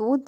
2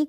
1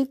1